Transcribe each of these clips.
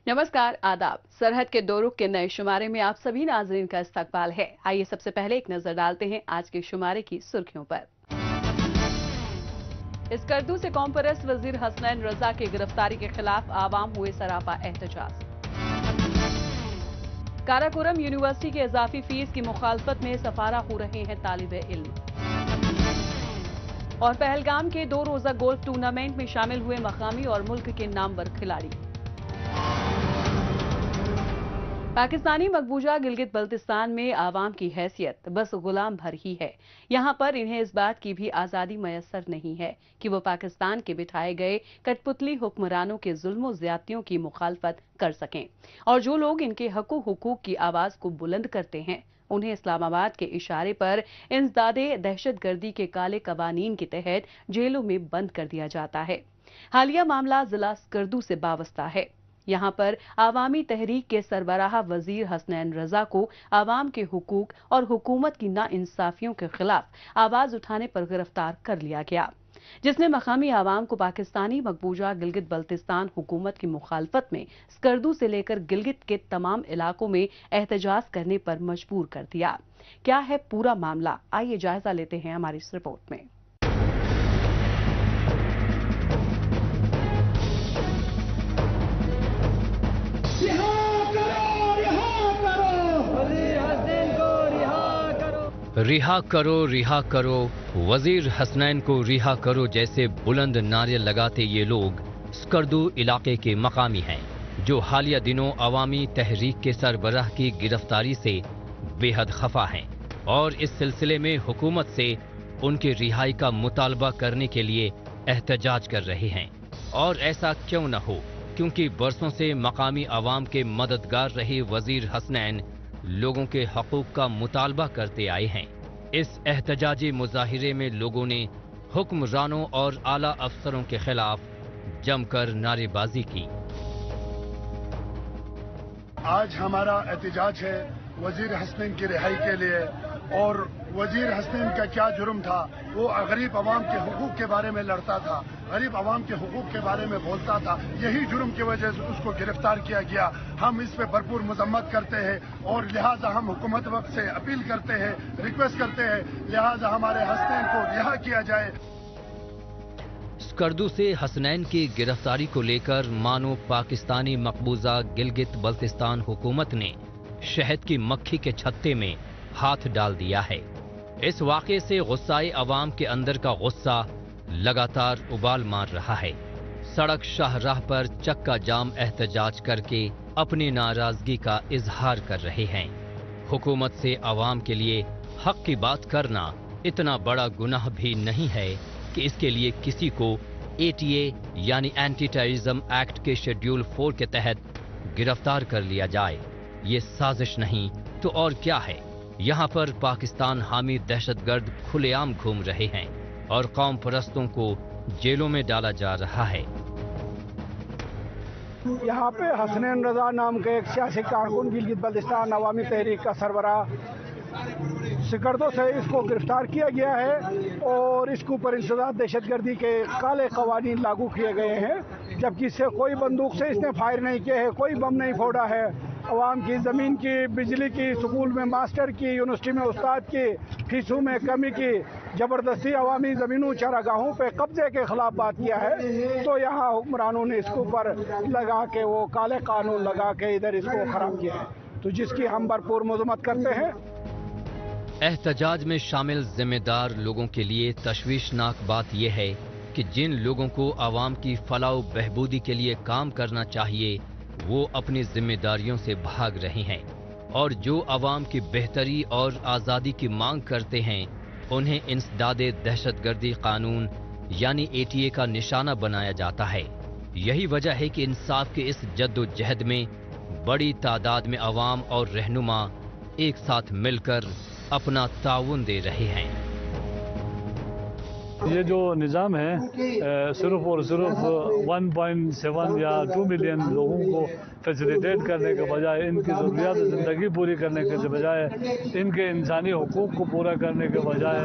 नमस्कार, आदाब। सरहद के दो रुख के नए शुमारे में आप सभी नाजरीन का इस्तकबाल है। आइए सबसे पहले एक नजर डालते हैं आज के शुमारे की सुर्खियों पर। स्कर्दू से कौम परस्त वजीर हसनैन रजा की गिरफ्तारी के खिलाफ आवाम हुए सरापा एहतजाज। काराकोरम यूनिवर्सिटी की इजाफी फीस की मुखालफत में सफारा हो रहे हैं तालिबे इल्म। और पहलगाम के 2 रोजा गोल्फ टूर्नामेंट में शामिल हुए मकामी और मुल्क के नामवर खिलाड़ी। पाकिस्तानी मकबूजा गिलगित बल्तिस्तान में आवाम की हैसियत बस गुलाम भर ही है। यहाँ पर इन्हें इस बात की भी आज़ादी मयसर नहीं है कि वो पाकिस्तान के बिठाए गए कठपुतली हुक्मरानों के जुल्म ज्यादतियों की मुखालफत कर सकें। और जो लोग इनके हुकूक की आवाज को बुलंद करते हैं उन्हें इस्लामाबाद के इशारे पर इंसदादे दहशतगर्दी के काले कवानीन के तहत जेलों में बंद कर दिया जाता है। हालिया मामला जिला स्कर्दू से वाबस्ता है। यहाँ पर आवामी तहरीक के सरबराह वजीर हसनैन रजा को आवाम के हुकूक और हुकूमत की नाइंसाफियों के खिलाफ आवाज उठाने पर गिरफ्तार कर लिया गया, जिसने मकामी आवाम को पाकिस्तानी मकबूजा गिलगित बल्तिस्तान हुकूमत की मुखालफत में स्कर्दू से लेकर गिलगित के तमाम इलाकों में एहतजाज करने पर मजबूर कर दिया। क्या है पूरा मामला, आइए जायजा लेते हैं हमारी इस रिपोर्ट में। रिहा करो वजीर हसनैन को रिहा करो जैसे बुलंद नारे लगाते ये लोग स्कर्दू इलाके के मकामी हैं, जो हालिया दिनों अवामी तहरीक के सरबराह की गिरफ्तारी से बेहद खफा हैं और इस सिलसिले में हुकूमत से उनकी रिहाई का मुतालबा करने के लिए एहतजाज कर रहे हैं। और ऐसा क्यों न हो, क्योंकि बरसों से मकामी अवाम के मददगार रहे वजीर हसनैन लोगों के हकूक का मुतालबा करते आए हैं। इस एहतजाजी मुजाहिरे में लोगों ने हुक्मरानों और आला अफसरों के खिलाफ जमकर नारेबाजी की। आज हमारा एहतजाज है वजीर हसनैन की रिहाई के लिए। और वजीर हसनैन का क्या जुर्म था, वो गरीब आवाम के हुकूक के बारे में लड़ता था, गरीब आवाम के हुकूक के बारे में बोलता था। यही जुर्म की वजह से उसको गिरफ्तार किया गया। हम इस पे भरपूर मजम्मत करते हैं और लिहाजा हम हुकूमत वक्त से अपील करते हैं, रिक्वेस्ट करते हैं, लिहाजा हमारे हसनैन को रिहा किया जाए। स्कर्दू से हसनैन की गिरफ्तारी को लेकर मानो पाकिस्तानी मकबूजा गिलगित बल्तिस्तान हुकूमत ने शहद की मक्खी के छत्ते में हाथ डाल दिया है। इस वाक़े से गुस्साए अवाम के अंदर का गुस्सा लगातार उबाल मार रहा है। सड़क शाहराह पर चक्का जाम एहतजाज करके अपनी नाराजगी का इजहार कर रहे हैं। हुकूमत से अवाम के लिए हक की बात करना इतना बड़ा गुनाह भी नहीं है कि इसके लिए किसी को ATA यानी एंटी टेररिज्म एक्ट के शेड्यूल 4 के तहत गिरफ्तार कर लिया जाए। ये साजिश नहीं तो और क्या है। यहाँ पर पाकिस्तान हामी दहशतगर्द खुलेआम घूम रहे हैं और कौम परस्तों को जेलों में डाला जा रहा है। यहाँ पे हसनैन रजा नाम के एक सियासी कारकुन गिलगित बल्तिस्तान अवामी तहरीक का सरबराह स्कर्दू से इसको गिरफ्तार किया गया है और इसके ऊपर इंसदाद दहशतगर्दी के काले कवानीन लागू किए गए हैं। जबकि इससे कोई बंदूक से इसने फायर नहीं किए है, कोई बम नहीं फोड़ा है। अवाम की ज़मीन की, बिजली की, स्कूल में मास्टर की, यूनिवर्सिटी में उस्ताद की, फीसों में कमी की, ज़बरदस्ती अवामी ज़मीनों चारागाहों पे कब्जे के खिलाफ बात किया है। तो यहाँ हुक्मरानों ने इसके ऊपर लगा के वो काले कानून लगा के इधर इसको खराब किया है, तो जिसकी हम भरपूर मजम्मत करते हैं। एहतजाज में शामिल जिम्मेदार लोगों के लिए तशवीशनाक बात यह है कि जिन लोगों को आवाम की फलाह बहबूदी के लिए काम करना चाहिए वो अपनी जिम्मेदारियों से भाग रहे हैं और जो आवाम की बेहतरी और आज़ादी की मांग करते हैं उन्हें इंसदादे दहशतगर्दी कानून यानी ATA का निशाना बनाया जाता है। यही वजह है कि इंसाफ के इस जद्दोजहद में बड़ी तादाद में आवाम और रहनुमा एक साथ मिलकर अपना ताउन दे रहे हैं। ये जो निज़ाम है सिर्फ और सिर्फ 1.7 या 2 मिलियन लोगों को फैसिलिटेट करने के बजाय, इनकी ज़रूरियात ज़िंदगी पूरी करने के बजाय, इनके इंसानी हुकूक को पूरा करने के बजाय,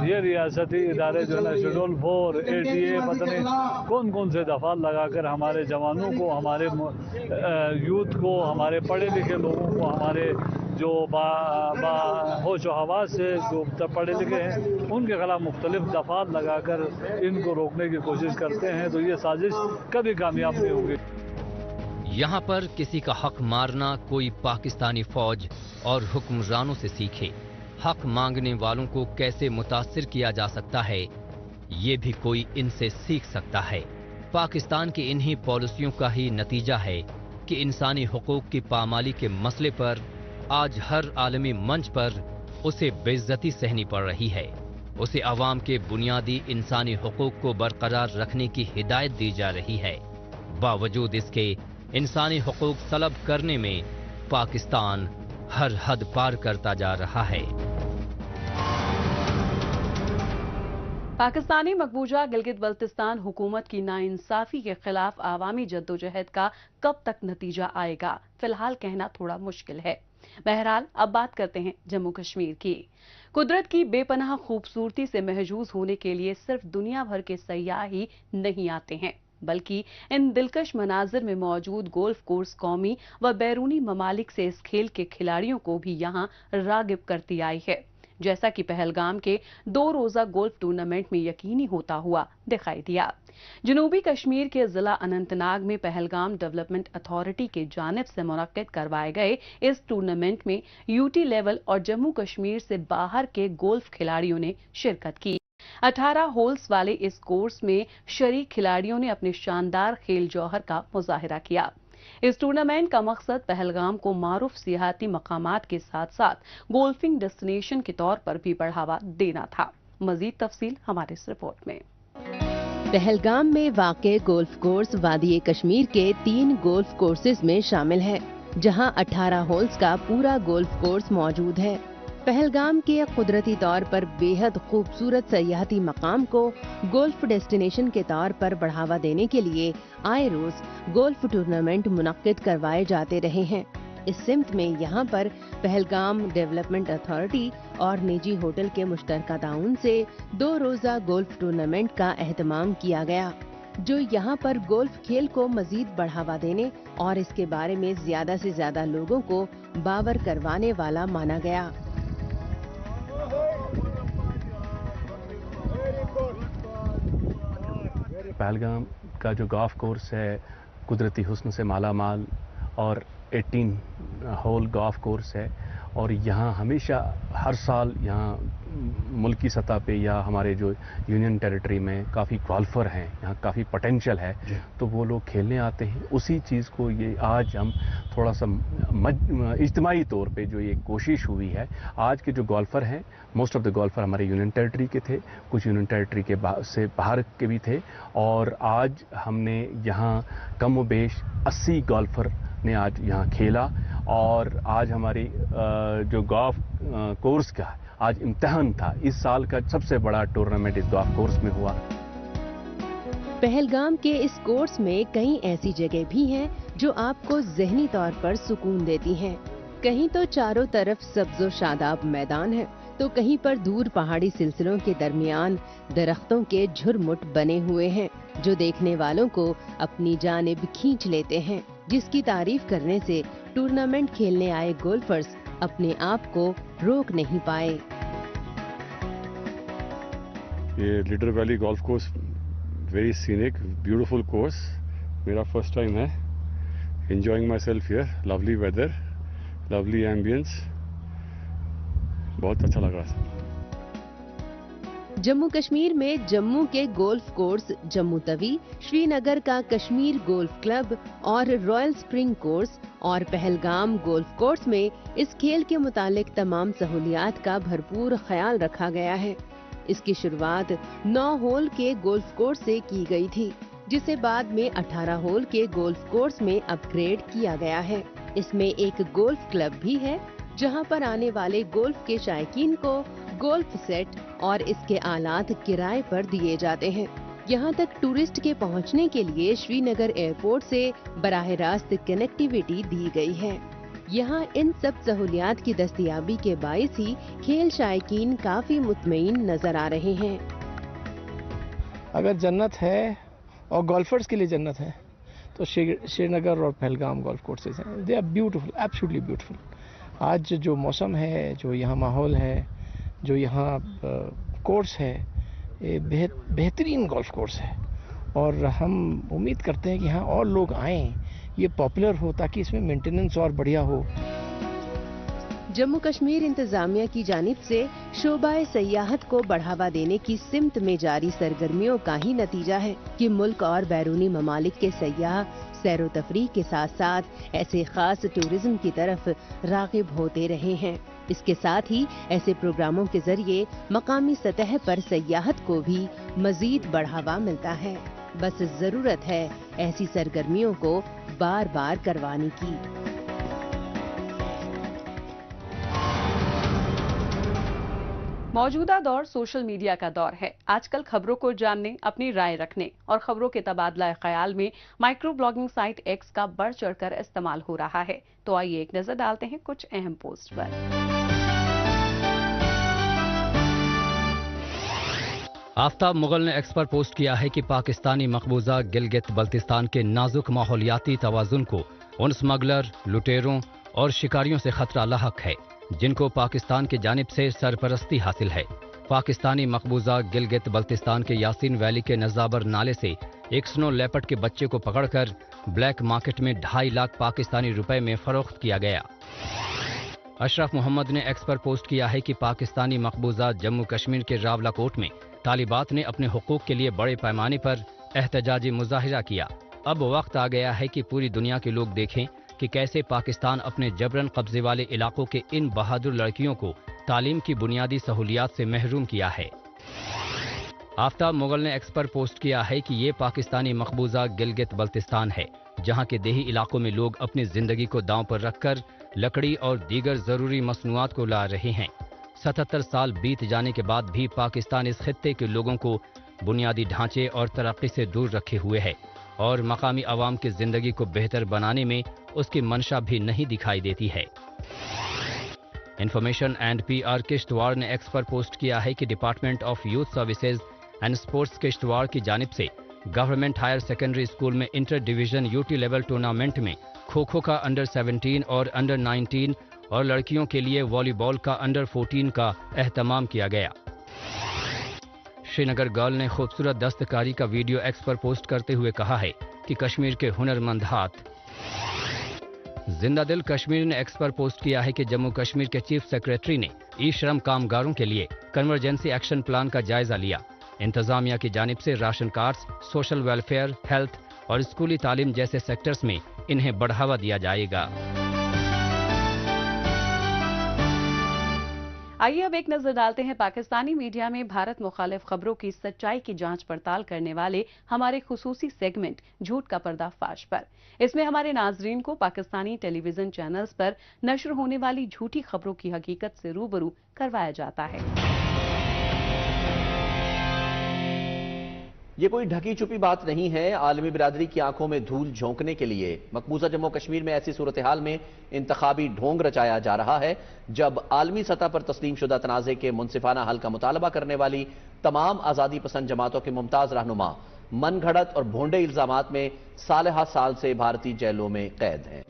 ये रियासती इदारे जो है ना शेड्यूल 4, ATA, पता नहीं कौन कौन से दफात लगाकर हमारे जवानों को, हमारे यूथ को, हमारे पढ़े लिखे लोगों को, हमारे जो होश व हवास से जो पढ़े लिखे हैं उनके खिलाफ मुख्तलिफ दफात लगाकर इनको रोकने की कोशिश करते हैं, तो ये साजिश कभी कामयाब नहीं होगी। यहाँ पर किसी का हक मारना कोई पाकिस्तानी फौज और हुक्मरानों से सीखे। हक मांगने वालों को कैसे मुतासिर किया जा सकता है, ये भी कोई इनसे सीख सकता है। पाकिस्तान की इन्हीं पॉलिसियों का ही नतीजा है कि इंसानी हुकूक की पामाली के मसले पर आज हर आलमी मंच पर उसे बेइज्जती सहनी पड़ रही है। उसे अवाम के बुनियादी इंसानी हुकूक को बरकरार रखने की हिदायत दी जा रही है। बावजूद इसके इंसानी हुकूक तलब करने में पाकिस्तान हर हद पार करता जा रहा है। पाकिस्तानी मकबूजा गिलगित बल्तिस्तान हुकूमत की नाइंसाफी के खिलाफ आवामी जद्दोजहद का कब तक नतीजा आएगा, फिलहाल कहना थोड़ा मुश्किल है। बहरहाल अब बात करते हैं जम्मू कश्मीर की। कुदरत की बेपनाह खूबसूरती से महजूज होने के लिए सिर्फ दुनिया भर के सयाह ही नहीं आते हैं, बल्कि इन दिलकश मनाजिर में मौजूद गोल्फ कोर्स कौमी व बैरूनी ममालिक से इस खेल के खिलाड़ियों को भी यहाँ रागिब करती आई है, जैसा कि पहलगाम के 2 रोजा गोल्फ टूर्नामेंट में यकीनी होता हुआ दिखाई दिया। जनूबी कश्मीर के जिला अनंतनाग में पहलगाम डेवलपमेंट अथॉरिटी के जानिब से मुनक्किद करवाए गए इस टूर्नामेंट में यूटी लेवल और जम्मू कश्मीर से बाहर के गोल्फ खिलाड़ियों ने शिरकत की। 18 होल्स वाले इस कोर्स में शरीक खिलाड़ियों ने अपने शानदार खेल जौहर का मुजाहिरा किया। इस टूर्नामेंट का मकसद पहलगाम को मारूफ सियाहती मकामात के साथ साथ गोल्फिंग डेस्टिनेशन के तौर पर भी बढ़ावा देना था। मजीद तफसील हमारे इस रिपोर्ट में। पहलगाम में वाक़े गोल्फ कोर्स वादी कश्मीर के 3 गोल्फ कोर्सेज में शामिल है, जहां 18 होल्स का पूरा गोल्फ कोर्स मौजूद है। पहलगाम के कुदरती तौर पर बेहद खूबसूरत सयाहती मकाम को गोल्फ डेस्टिनेशन के तौर पर बढ़ावा देने के लिए आए रोज गोल्फ टूर्नामेंट मुनक्किद करवाए जाते रहे हैं। इस सिमत में यहाँ पर पहलगाम डेवलपमेंट अथॉरिटी और निजी होटल के मुश्तरका ताउन से 2 रोजा गोल्फ टूर्नामेंट का एहतमाम किया गया, जो यहाँ पर गोल्फ खेल को मजीद बढ़ावा देने और इसके बारे में ज्यादा से ज्यादा लोगों को बावर करवाने वाला माना गया। पहलगाम का जो गोल्फ कोर्स है कुदरती हुस्न से माला माल और 18 होल गोल्फ कोर्स है, और यहाँ हमेशा हर साल यहाँ मुल्की सतह पे या हमारे जो यूनियन टेरिटरी में काफ़ी गोल्फर हैं, यहाँ काफ़ी पोटेंशियल है, तो वो लोग खेलने आते हैं। उसी चीज़ को ये आज हम थोड़ा सा इज्तिमाई तौर पे जो ये कोशिश हुई है, आज के जो गोल्फर हैं मोस्ट ऑफ द गोल्फर हमारे यूनियन टेरिटरी के थे, कुछ यूनियन टेरिटरी के से बाहर के भी थे, और आज हमने यहाँ कम व बेश 80 गोल्फर ने आज यहाँ खेला, और आज हमारी जो गोल्फ कोर्स का आज इम्तिहान था। इस साल का सबसे बड़ा टूर्नामेंट इस गोल्फ कोर्स में हुआ। पहलगाम के इस कोर्स में कई ऐसी जगह भी हैं जो आपको ज़हनी तौर पर सुकून देती हैं। कहीं तो चारों तरफ सब्ज़ो शादाब मैदान है, तो कहीं पर दूर पहाड़ी सिलसिलों के दरमियान दरख्तों के झुरमुट बने हुए हैं, जो देखने वालों को अपनी जानिब खींच लेते हैं, जिसकी तारीफ करने से टूर्नामेंट खेलने आए गोल्फर्स अपने आप को रोक नहीं पाए। ये Lidder valley golf course very scenic beautiful course, मेरा फर्स्ट टाइम है। Enjoying myself here, lovely weather, lovely ambience, बहुत अच्छा लग रहा है। जम्मू कश्मीर में जम्मू के गोल्फ कोर्स जम्मू तवी, श्रीनगर का कश्मीर गोल्फ क्लब और रॉयल स्प्रिंग कोर्स और पहलगाम गोल्फ कोर्स में इस खेल के मुतालिक तमाम सहूलियात का भरपूर ख्याल रखा गया है। इसकी शुरुआत 9 होल के गोल्फ कोर्स से की गई थी, जिसे बाद में 18 होल के गोल्फ कोर्स में अपग्रेड किया गया है। इसमें एक गोल्फ क्लब भी है, जहां पर आने वाले गोल्फ के शायकीन को गोल्फ सेट और इसके आलात किराए पर दिए जाते हैं। यहाँ तक टूरिस्ट के पहुँचने के लिए श्रीनगर एयरपोर्ट से बराह रास्त कनेक्टिविटी दी गई है। यहाँ इन सब सहूलियात की दस्तयाबी के बाइस ही खेल शायकीन काफी मुतमईन नजर आ रहे हैं। अगर जन्नत है और गोल्फर्स के लिए जन्नत है तो श्रीनगर और पहलगाम गोल्फ कोर्सेज हैं। They are beautiful, absolutely beautiful. आज जो मौसम है, जो यहाँ माहौल है, जो यहाँ कोर्स है, ये बेहतरीन गोल्फ कोर्स है और हम उम्मीद करते हैं कि यहाँ और लोग आएँ, ये पॉपुलर हो ताकि इसमें मेंटेनेंस और बढ़िया हो। जम्मू कश्मीर इंतजामिया की जानिब से शोबाए सयाहत को बढ़ावा देने की सिमत में जारी सरगर्मियों का ही नतीजा है कि मुल्क और बैरूनी ममालिक के सयाह सैरो तफरीह के साथ साथ ऐसे खास टूरिज्म की तरफ राग़िब होते रहे हैं। इसके साथ ही ऐसे प्रोग्रामों के जरिए मकामी सतह पर सयाहत को भी मजीद बढ़ावा मिलता है। बस जरूरत है ऐसी सरगर्मियों को बार बार करवाने की। मौजूदा दौर सोशल मीडिया का दौर है। आजकल खबरों को जानने, अपनी राय रखने और खबरों के तबादला ख्याल में माइक्रो ब्लॉगिंग साइट एक्स का बढ़ चढ़कर इस्तेमाल हो रहा है। तो आइए एक नजर डालते हैं कुछ अहम पोस्ट पर। आफ्ताब मुगल ने एक्स पर पोस्ट किया है कि पाकिस्तानी मकबूजा गिलगित बल्तिस्तान के नाजुक माहौलियाती तवाजुन को उन स्मगलर, लुटेरों और शिकारियों से खतरा लाहक है जिनको पाकिस्तान की जानिब से सरपरस्ती हासिल है। पाकिस्तानी मकबूजा गिलगित बल्तिस्तान के यासीन वैली के नजाबर नाले से एक स्नो लेपर्ड के बच्चे को पकड़कर ब्लैक मार्केट में 2.5 लाख पाकिस्तानी रुपए में फरोख्त किया गया। अशरफ मोहम्मद ने एक्स पर पोस्ट किया है कि पाकिस्तानी मकबूजा जम्मू कश्मीर के रावलाकोट में तालिबात ने अपने हुकूक के लिए बड़े पैमाने पर एहतजाजी मुजाहिरा किया। अब वक्त आ गया है कि पूरी दुनिया के लोग देखें कि कैसे पाकिस्तान अपने जबरन कब्जे वाले इलाकों के इन बहादुर लड़कियों को तालीम की बुनियादी सहूलियात से महरूम किया है। आफ्ताब मुगल ने एक्स पर पोस्ट किया है कि ये पाकिस्तानी मकबूजा गिलगित बल्तिस्तान है जहां के देही इलाकों में लोग अपनी जिंदगी को दांव पर रखकर लकड़ी और दीगर जरूरी मसनूआत को ला रहे हैं। 77 साल बीत जाने के बाद भी पाकिस्तान इस खित्ते के लोगों को बुनियादी ढांचे और तरक्की से दूर रखे हुए है और मकामी आवाम की जिंदगी को बेहतर बनाने में उसकी मंशा भी नहीं दिखाई देती है। इंफॉर्मेशन एंड PR किश्तवाड़ ने एक्स पर पोस्ट किया है कि department of youth services and sports Kishtwar की जानिब से गवर्नमेंट हायर सेकेंडरी स्कूल में inter division UT level tournament में खो खो का अंडर 17 और अंडर 19 और लड़कियों के लिए वॉलीबॉल का अंडर 14 का एहतमाम किया गया। श्रीनगर गर्ल ने खूबसूरत दस्तकारी का वीडियो एक्स पर पोस्ट करते हुए कहा है कि कश्मीर के हुनरमंद हाथ। जिंदा दिल कश्मीर ने एक्स पर पोस्ट किया है कि जम्मू कश्मीर के चीफ सेक्रेटरी ने ई श्रम कामगारों के लिए कन्वर्जेंसी एक्शन प्लान का जायजा लिया। इंतजामिया की जानिब से ration cards, social welfare, health और स्कूली तालीम जैसे सेक्टर्स में इन्हें बढ़ावा दिया जाएगा। आइए अब एक नजर डालते हैं पाकिस्तानी मीडिया में भारत मुखालिफ खबरों की सच्चाई की जांच पड़ताल करने वाले हमारे खुसूसी सेगमेंट झूठ का पर्दाफाश पर। इसमें हमारे नाजरीन को पाकिस्तानी टेलीविजन चैनल्स पर नश्र होने वाली झूठी खबरों की हकीकत से रूबरू करवाया जाता है। ये कोई ढकी छुपी बात नहीं है। आलमी बिरादरी की आंखों में धूल झोंकने के लिए मकबूजा जम्मू कश्मीर में ऐसी सूरत हाल में इंतखाबी ढोंग रचाया जा रहा है जब आलमी सतह पर तस्लीम शुदा तनाज़े के मुनसिफाना हल का मुतालबा करने वाली तमाम आज़ादी पसंद जमातों के मुमताज रहनुमा मन घड़त और भोंडे इल्जामात में साल से भारतीय जेलों में कैद हैं।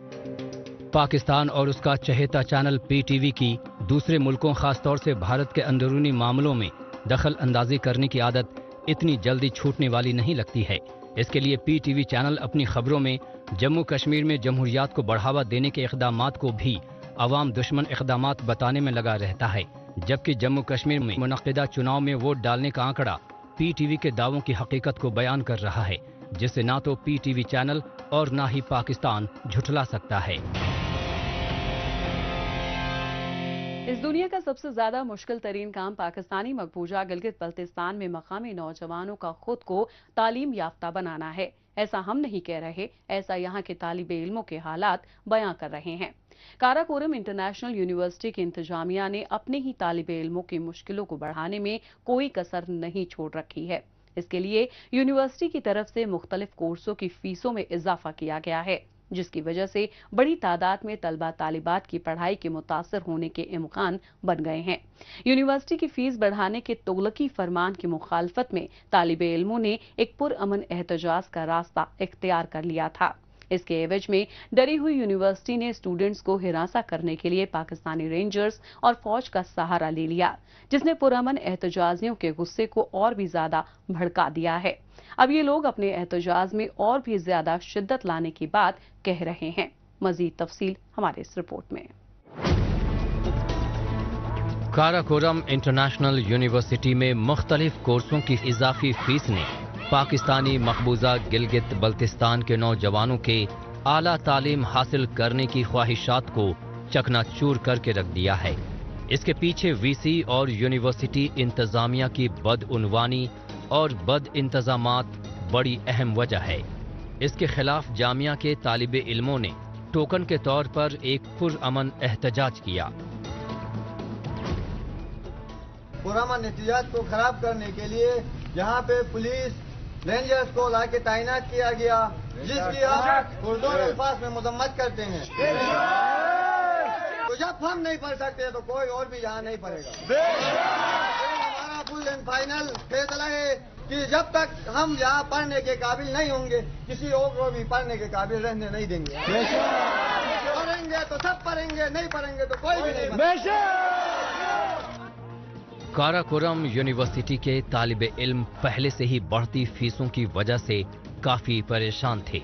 पाकिस्तान और उसका चहेता चैनल PTV की दूसरे मुल्कों, खासतौर से भारत के अंदरूनी मामलों में दखल अंदाजी करने की आदत इतनी जल्दी छूटने वाली नहीं लगती है। इसके लिए PTV चैनल अपनी खबरों में जम्मू कश्मीर में जमहूरियात को बढ़ावा देने के इक़दामात को भी अवाम दुश्मन इक़दामात बताने में लगा रहता है, जबकि जम्मू कश्मीर में मुनक़िदा चुनाव में वोट डालने का आंकड़ा PTV के दावों की हकीकत को बयान कर रहा है, जिसे ना तो PTV चैनल और ना ही पाकिस्तान झुठला सकता है। इस दुनिया का सबसे ज्यादा मुश्किल तरीन काम पाकिस्तानी मकबूजा गिलगित बल्तिस्तान में मकामी नौजवानों का खुद को तालीम याफ्ता बनाना है। ऐसा हम नहीं कह रहे, ऐसा यहाँ के तालिबे इल्मों के हालात बयां कर रहे हैं। काराकोरम इंटरनेशनल यूनिवर्सिटी की इंतजामिया ने अपने ही तालिबे इल्मों की मुश्किलों को बढ़ाने में कोई कसर नहीं छोड़ रखी है। इसके लिए यूनिवर्सिटी की तरफ से मुख्तलिफ कोर्सों की फीसों में इजाफा किया गया है, जिसकी वजह से बड़ी तादाद में तलबा तालिबात की पढ़ाई के मुतासर होने के इम्कान बन गए हैं। यूनिवर्सिटी की फीस बढ़ाने के तुगलकी फरमान की मुखालफत में तालिबे इल्मों ने एक पुरअमन एहतजाज का रास्ता इख्तियार कर लिया था। इसके एवज में डरी हुई यूनिवर्सिटी ने स्टूडेंट्स को हिरासा करने के लिए पाकिस्तानी रेंजर्स और फौज का सहारा ले लिया, जिसने पुरअमन एहतजाजियों के गुस्से को और भी ज्यादा भड़का दिया है। अब ये लोग अपने एहतजाज में और भी ज्यादा शिद्दत लाने की बात कह रहे हैं। मजीद तफसील हमारे इस रिपोर्ट में। काराकोरम इंटरनेशनल यूनिवर्सिटी में मुख्तलिफ कोर्सों की इजाफी फीस ने पाकिस्तानी मकबूजा गिलगित बल्तिस्तान के नौजवानों के आला तालीम हासिल करने की ख्वाहिशात को चकनाचूर करके रख दिया है। इसके पीछे वीसी और यूनिवर्सिटी इंतजामिया की बदउनवानी और बद इंतजामात बड़ी अहम वजह है। इसके खिलाफ जामिया के तालिबे इल्मों ने टोकन के तौर पर एक पुरअमन एहतजाज किया। पुरअमन एहतजाज को खराब करने के लिए यहाँ पे पुलिस रेंजर्स को लाके तैनात किया गया, जिसकी हम उर्दू अल्फाज में मजम्मत करते हैं। तो जब हम नहीं पढ़ सकते तो कोई और भी यहाँ नहीं पढ़ेगा। हमारा फुल एंड फाइनल फैसला है कि जब तक हम यहाँ पढ़ने के काबिल नहीं होंगे, किसी और को भी पढ़ने के काबिल रहने नहीं देंगे। पढ़ेंगे तो सब पढ़ेंगे, नहीं पढ़ेंगे तो कोई भी नहीं पढ़ेगा। काराकोरम यूनिवर्सिटी के तालिबे इल्म पहले से ही बढ़ती फीसों की वजह से काफी परेशान थे।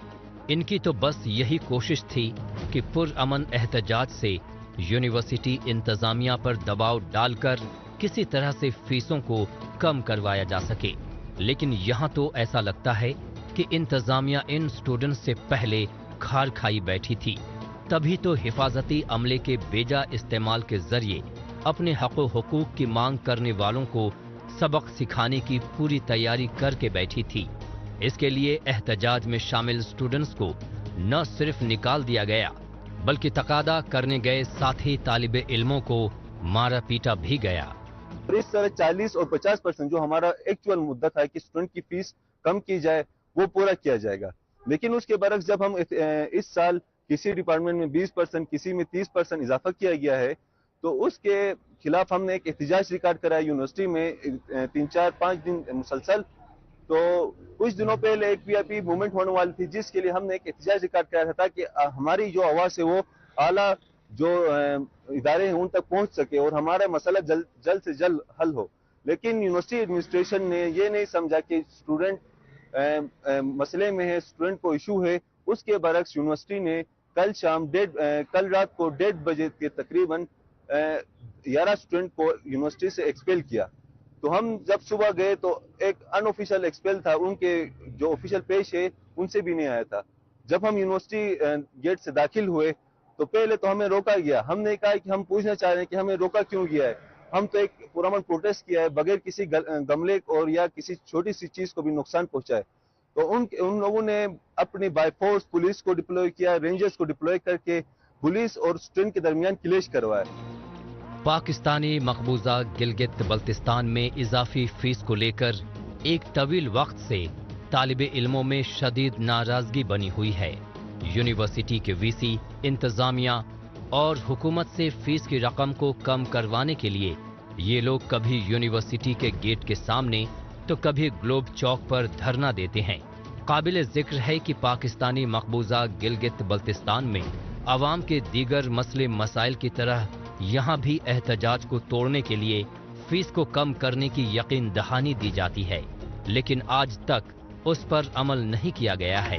इनकी तो बस यही कोशिश थी कि पुरअमन एहतजाज से यूनिवर्सिटी इंतजामिया पर दबाव डालकर किसी तरह से फीसों को कम करवाया जा सके, लेकिन यहाँ तो ऐसा लगता है कि इंतजामिया इन स्टूडेंट्स से पहले खार खाई बैठी थी। तभी तो हिफाजती अमले के बेजा इस्तेमाल के जरिए अपने हक व हुकूक की मांग करने वालों को सबक सिखाने की पूरी तैयारी करके बैठी थी। इसके लिए एहतजाज में शामिल स्टूडेंट्स को न सिर्फ निकाल दिया गया, बल्कि तकादा करने गए साथी तालिबे इल्मों को मारा पीटा भी गया। इस तरह 40 और 50% जो हमारा एक्चुअल मुद्दा था कि स्टूडेंट की फीस कम की जाए, वो पूरा किया जाएगा। लेकिन उसके बरक्स जब हम इस साल किसी डिपार्टमेंट में 20%, किसी में 30% इजाफा किया गया है, तो उसके खिलाफ हमने एक एहतजाज रिकॉर्ड कराया यूनिवर्सिटी में 3-4-5 दिन मुसलसल। तो कुछ दिनों पहले एक वीआईपी मूवमेंट होने वाली थी, जिसके लिए हमने एक एहतजाज रिकॉर्ड कराया था ताकि हमारी जो आवाज़ है वो आला जो इदारे हैं उन तक पहुंच सके और हमारा मसला जल्द से जल्द हल हो। लेकिन यूनिवर्सिटी एडमिनिस्ट्रेशन ने ये नहीं समझा कि स्टूडेंट मसले में है, स्टूडेंट को इशू है। उसके बरक्स यूनिवर्सिटी ने कल रात को 1:30 बजे के तकरीबन 11 स्टूडेंट को यूनिवर्सिटी से एक्सपेल किया। तो हम जब सुबह गए तो एक अनऑफिशियल एक्सपेल था, उनके जो ऑफिशियल पेश है उनसे भी नहीं आया था। जब हम यूनिवर्सिटी गेट से दाखिल हुए तो पहले तो हमें रोका गया। हमने कहा कि हम पूछना चाह रहे हैं कि हमें रोका क्यों गया है। हम तो एक पुरअमन प्रोटेस्ट किया है बगैर किसी गमले और या किसी छोटी सी चीज को भी नुकसान पहुंचाए। तो उन लोगों ने अपनी बाय फोर्स पुलिस को डिप्लॉय किया, रेंजर्स को डिप्लॉय करके पुलिस और स्टूडेंट के दरमियान क्लैश करवाया। पाकिस्तानी मकबूजा गिलगित बल्तिस्तान में इजाफी फीस को लेकर एक तवील वक्त से तालिबे इल्मों में शदीद नाराजगी बनी हुई है। यूनिवर्सिटी के वीसी, इंतजामिया और हुकूमत से फीस की रकम को कम करवाने के लिए ये लोग कभी यूनिवर्सिटी के गेट के सामने तो कभी ग्लोब चौक पर धरना देते हैं। काबिल जिक्र है कि पाकिस्तानी मकबूजा गिलगित बल्तिस्तान में अवाम के दीगर मसले मसाइल की तरह यहाँ भी एहतजाज को तोड़ने के लिए फीस को कम करने की यकीन दहानी दी जाती है, लेकिन आज तक उस पर अमल नहीं किया गया है।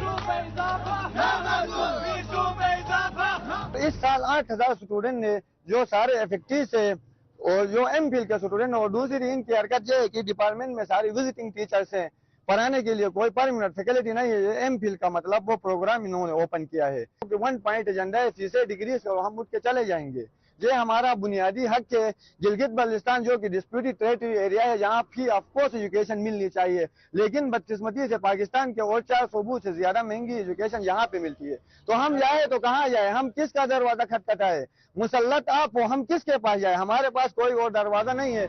इस साल 8000 स्टूडेंट ने जो सारे एफेक्टिव से और जो एमफिल के स्टूडेंट, और दूसरी इनकी हरकत ये है कि डिपार्टमेंट में सारी विजिटिंग टीचर्स हैं, पढ़ाने के लिए कोई परमानेंट फैकल्टी नहीं है। एमफिल का मतलब वो प्रोग्राम इन्होंने ओपन किया है। 1 पॉइंट एजेंडा है, फीसें डिग्री से हम उठ के चले जाएंगे। یہ ہمارا بنیادی حق ہے. گلگت بلتستان جو کہ ڈسپیوٹڈ ٹیریٹری ایریا ہے جہاں بھی آف کورس ایجوکیشن ملنی چاہیے، لیکن بدقسمتی سے پاکستان کے اور 4 صوبوں سے زیادہ مہنگی ایجوکیشن یہاں پہ ملتی ہے. تو ہم جائے تو کہاں جائے؟ ہم کس کا دروازہ کھٹکھٹائے؟ مسلط آپ ہو، ہم کس کے پاس جائے؟ ہمارے پاس کوئی اور دروازہ نہیں ہے.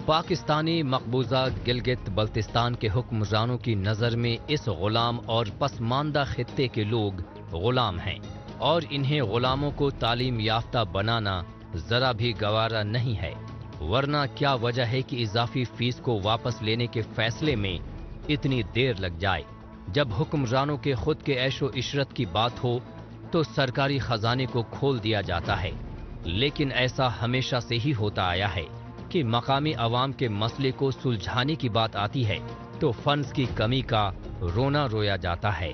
پاکستانی مقبوضہ گلگت بلتستان کے حکمرانوں کی نظر میں اس غلام اور پسماندہ خطے کے لوگ غلام ہیں اور انہیں غلاموں کو تعلیم یافتہ بنانا ذرا بھی گوارا نہیں ہے، ورنہ کیا وجہ ہے کہ اضافی فیس کو واپس لینے کے فیصلے میں اتنی دیر لگ جائے؟ جب حکمرانوں کے خود کے عیش و عشرت کی بات ہو تو سرکاری خزانے کو کھول دیا جاتا ہے، لیکن ایسا ہمیشہ سے ہی ہوتا آیا ہے کہ مقامی عوام کے مسئلے کو سلجھانے کی بات آتی ہے تو فنڈز کی کمی کا رونا رویا جاتا ہے۔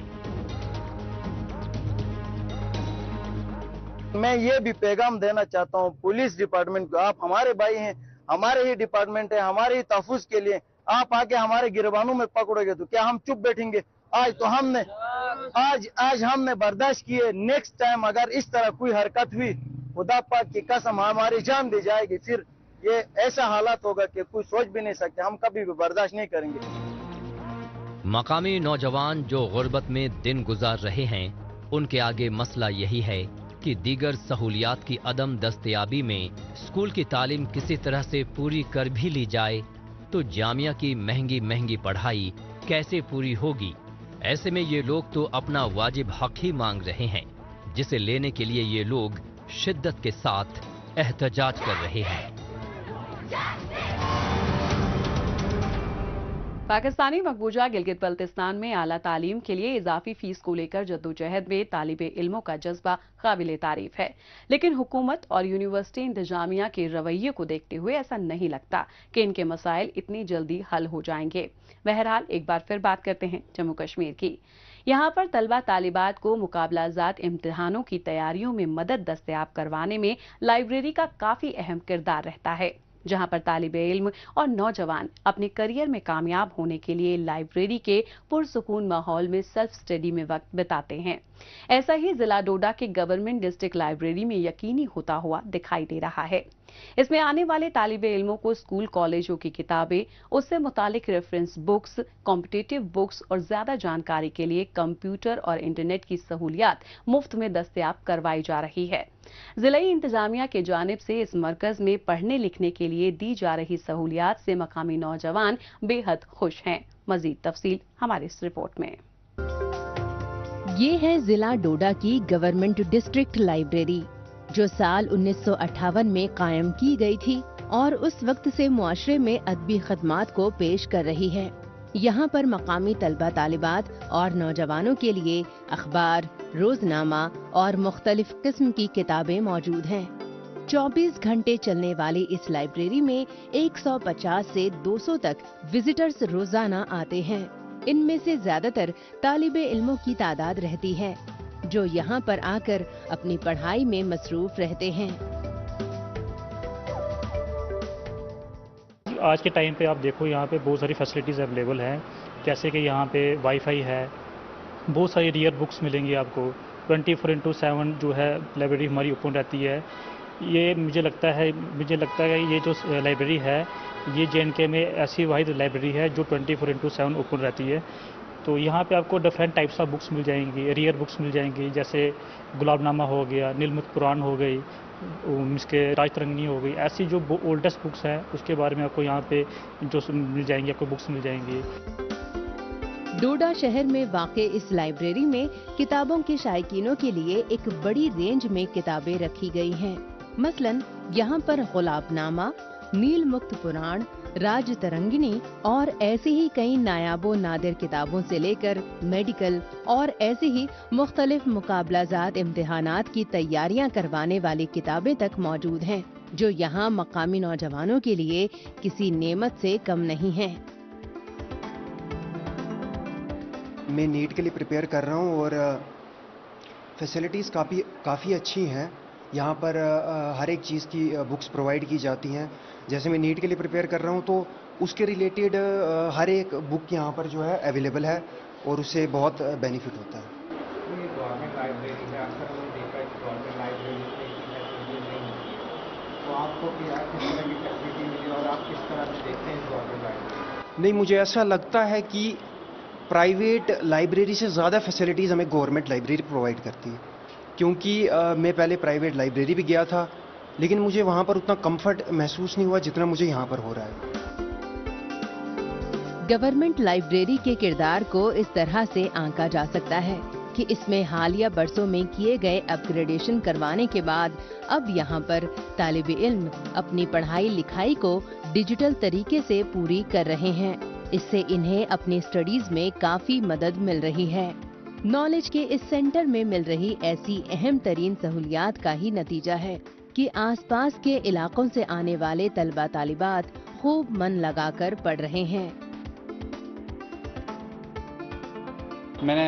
میں یہ بھی پیغام دینا چاہتا ہوں پولیس ڈپارٹمنٹ کو، آپ ہمارے بھائی ہیں، ہمارے ہی ڈپارٹمنٹ ہے، ہمارے ہی تحفظ کے لیے آپ آ کے ہمارے گربانوں میں پکڑو گے تو کیا ہم چپ بیٹھیں گے؟ آج ہم نے برداشت کیے، نیکسٹ ٹائم اگر اس طرح کوئی حرکت ہوئی خدا پاک کی قسم ہماری جان دی جائے گی، پھر یہ ایسا حالات ہوگا کہ کوئی سوچ بھی نہیں سکتے، ہم کبھی بھی برداشت نہیں کریں گے۔ مقامی نوجوان جو غربت میں دن گزار رہے ہیں ان کے آگے مسئلہ یہی ہے کہ دیگر سہولیات کی عدم دستیابی میں اسکول کی تعلیم کسی طرح سے پوری کر بھی لی جائے تو جامعہ کی مہنگی پڑھائی کیسے پوری ہوگی؟ ایسے میں یہ لوگ تو اپنا واجب حق ہی مانگ رہے ہیں جسے لینے کے لیے یہ لوگ شدت کے ساتھ احتجاج کر رہے ہیں۔ پاکستانی مقبوضہ گلگت بلتستان میں اعلیٰ تعلیم کے لیے اضافی فیس کو لے کر جدوجہد میں طالب علموں کا جذبہ قابل تعریف ہے، لیکن حکومت اور یونیورسٹی انتظامیہ کے رویے کو دیکھتے ہوئے ایسا نہیں لگتا کہ ان کے مسائل اتنی جلدی حل ہو جائیں گے۔ بہرحال ایک بار پھر بات کرتے ہیں جموں کشمیر کی۔ یہاں پر طلبہ طالبات کو مقابلہ جات امتحانوں کی تیاریوں میں مدد دستیاب کروانے میں لائبریری کا کافی اہم کردار رہتا ہے، جہاں پر طالب علم اور نوجوان اپنے کریئر میں کامیاب ہونے کے لیے لائبریری کے پرسکون ماحول میں سیلف اسٹڈی میں وقت بتاتے ہیں۔ ایسا ہی ضلع ڈوڈا کے گورنمنٹ ڈسٹرکٹ لائبریری میں یقینی ہوتا ہوا دکھائی دے رہا ہے۔ اس میں آنے والے طالب علموں کو اسکول کالجوں کی کتابیں، اس سے متعلق ریفرنس بکس، کمپٹیٹیو بکس اور زیادہ جانکاری کے لیے کمپیوٹر اور انٹرنیٹ کی سہولیات مفت میں دستیاب کروائی جا رہی ہے۔ ضلعی انتظامیہ کی جانب سے اس مرکز میں پڑھنے لکھنے کے لیے دی جا رہی سہولیات سے مقامی نوجوان بے حد خوش ہیں۔ مزید تفصیل ہماری اس رپورٹ میں۔ یہ ہے ضلع ڈوڈا کی گورنمنٹ ڈسٹرکٹ لائبریری، جو سال 1958 میں قائم کی گئی تھی اور اس وقت سے معاشرے میں ادبی خدمات کو پیش کر رہی ہے۔ یہاں پر مقامی طلبہ طالبات اور نوجوانوں کے لیے اخبار، روزنامہ اور مختلف قسم کی کتابیں موجود ہیں۔ 24 گھنٹے چلنے والی اس لائبریری میں 150 سے 200 تک وزٹرز روزانہ آتے ہیں۔ ان میں سے زیادہ تر طالب علموں کی تعداد رہتی ہے جو یہاں پر آ کر اپنی پڑھائی میں مصروف رہتے ہیں۔ آج کے ٹائم پہ آپ دیکھو یہاں پہ بہت ساری فیسلٹیز اویلیبل ہیں، جیسے کہ یہاں پہ وائی فائی ہے، بہت ساری ریئر بکس ملیں گی آپ کو، 24/7 جو ہے لائبریری ہماری اوپن رہتی ہے۔ یہ مجھے لگتا ہے کہ یہ جو لائبریری ہے یہ JNK میں ایسی واحد لائبریری ہے جو 24/7 اوپن رہتی ہے۔ تو یہاں پہ آپ کو ڈفرینٹ ٹائپس آف بکس مل جائیں گی، ریئر بکس مل جائیں گی، جیسے گلاب نامہ ہو گیا، نیلمت قرآن ہو گئی، اس کے راج ترنگنی ہو گئی، ایسی جو اولڈسٹ بکس ہیں اس کے بارے میں آپ کو یہاں پہ جو مل جائیں گی، آپ کو بکس مل جائیں گی۔ ڈوڈا شہر میں واقع اس لائبریری میں کتابوں کے شائقینوں کے لیے ایک بڑی رینج میں کتابیں رکھی گئی ہیں۔ مثلاً یہاں پر غلاب نامہ، نیل مکت پران، راج ترنگنی اور ایسی ہی کئی نایاب و نادر کتابوں سے لے کر میڈیکل اور ایسی ہی مختلف مقابلہ جات امتحانات کی تیاریاں کروانے والی کتابیں تک موجود ہیں، جو یہاں مقامی نوجوانوں کے لیے کسی نعمت سے کم نہیں ہیں۔ میں نیٹ کے لیے پریپیئر کر رہا ہوں اور فیسلٹیز کافی اچھی ہیں۔ یہاں پر ہر ایک چیز کی بکس پرووائڈ کی جاتی ہیں۔ جیسے میں نیٹ کے لیے پریپیئر کر رہا ہوں تو اس کے ریلیٹڈ ہر ایک بک یہاں پر جو ہے اویلیبل ہے اور اس سے بہت بینیفٹ ہوتا ہے۔ तो आपको किस तरह की फैसिलिटी मिली और आप किस तरह से देखते हैं गवर्नमेंट लाइब्रेरी? नहीं, मुझे ऐसा लगता है कि प्राइवेट लाइब्रेरी से ज़्यादा फैसिलिटीज़ हमें गवर्नमेंट लाइब्रेरी प्रोवाइड करती है, क्योंकि मैं पहले प्राइवेट लाइब्रेरी भी गया था, लेकिन मुझे वहाँ पर उतना कंफर्ट महसूस नहीं हुआ जितना मुझे यहाँ पर हो रहा है। गवर्नमेंट लाइब्रेरी के किरदार को इस तरह से आंका जा सकता है कि इसमें हालिया बरसों में किए गए अपग्रेडेशन करवाने के बाद अब यहाँ पर तालिब इल्म अपनी पढ़ाई लिखाई को डिजिटल तरीके से पूरी कर रहे हैं। इससे इन्हें अपनी स्टडीज में काफी मदद मिल रही है। नॉलेज के इस सेंटर में मिल रही ऐसी अहम तरीन सहूलियात का ही नतीजा है कि आसपास के इलाकों से आने वाले तलबा तालिबात खूब मन लगाकर पढ़ रहे हैं। मैंने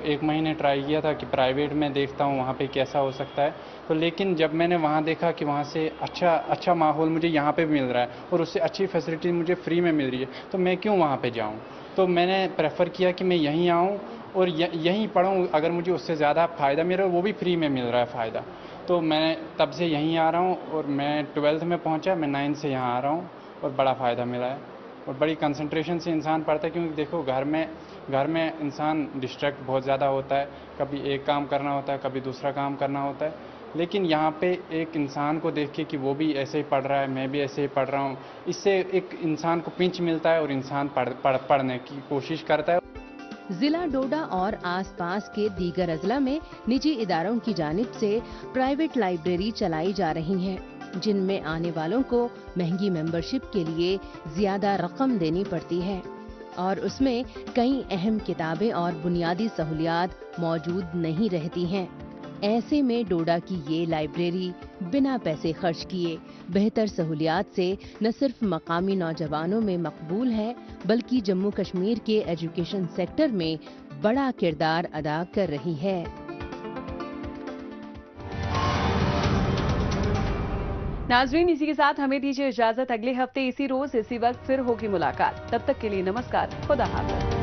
एक महीने ट्राई किया था कि प्राइवेट में देखता हूँ वहाँ पे कैसा हो सकता है, तो लेकिन जब मैंने वहाँ देखा कि वहाँ से अच्छा माहौल मुझे यहाँ पे भी मिल रहा है और उससे अच्छी फैसिलिटी मुझे फ्री में मिल रही है, तो मैं क्यों वहाँ पे जाऊँ। तो मैंने प्रेफर किया कि मैं यहीं आऊँ और यहीं पढ़ूँ, अगर मुझे उससे ज़्यादा फ़ायदा मिल रहा है, वो भी फ्री में मिल रहा है फ़ायदा। तो मैं तब से यहीं आ रहा हूँ और मैं 12th में पहुँचा, मैं 9th से यहाँ आ रहा हूँ और बड़ा फ़ायदा मिला है और बड़ी कंसंट्रेशन से इंसान पढ़ता है, क्योंकि देखो घर में इंसान डिस्ट्रैक्ट बहुत ज़्यादा होता है, कभी एक काम करना होता है, कभी दूसरा काम करना होता है, लेकिन यहाँ पे एक इंसान को देख के कि वो भी ऐसे ही पढ़ रहा है, मैं भी ऐसे ही पढ़ रहा हूँ, इससे एक इंसान को पिंच मिलता है और इंसान पढ़ने की कोशिश करता है। जिला डोडा और आसपास के दीगर अजला में निजी इदारों की जानिब से प्राइवेट लाइब्रेरी चलाई जा रही हैं, जिनमें आने वालों को महंगी मेंबरशिप के लिए ज्यादा रकम देनी पड़ती है और उसमें कई अहम किताबें और बुनियादी सहूलियात मौजूद नहीं रहती हैं। ऐसे में डोडा की ये लाइब्रेरी बिना पैसे खर्च किए बेहतर सहूलियात से न सिर्फ मकामी नौजवानों में मकबूल है, बल्कि जम्मू कश्मीर के एजुकेशन सेक्टर में बड़ा किरदार अदा कर रही है। नाजरीन, इसी के साथ हमें दीजिए इजाजत। अगले हफ्ते इसी रोज इसी वक्त फिर होगी मुलाकात। तब तक के लिए नमस्कार, खुदा हाफिज।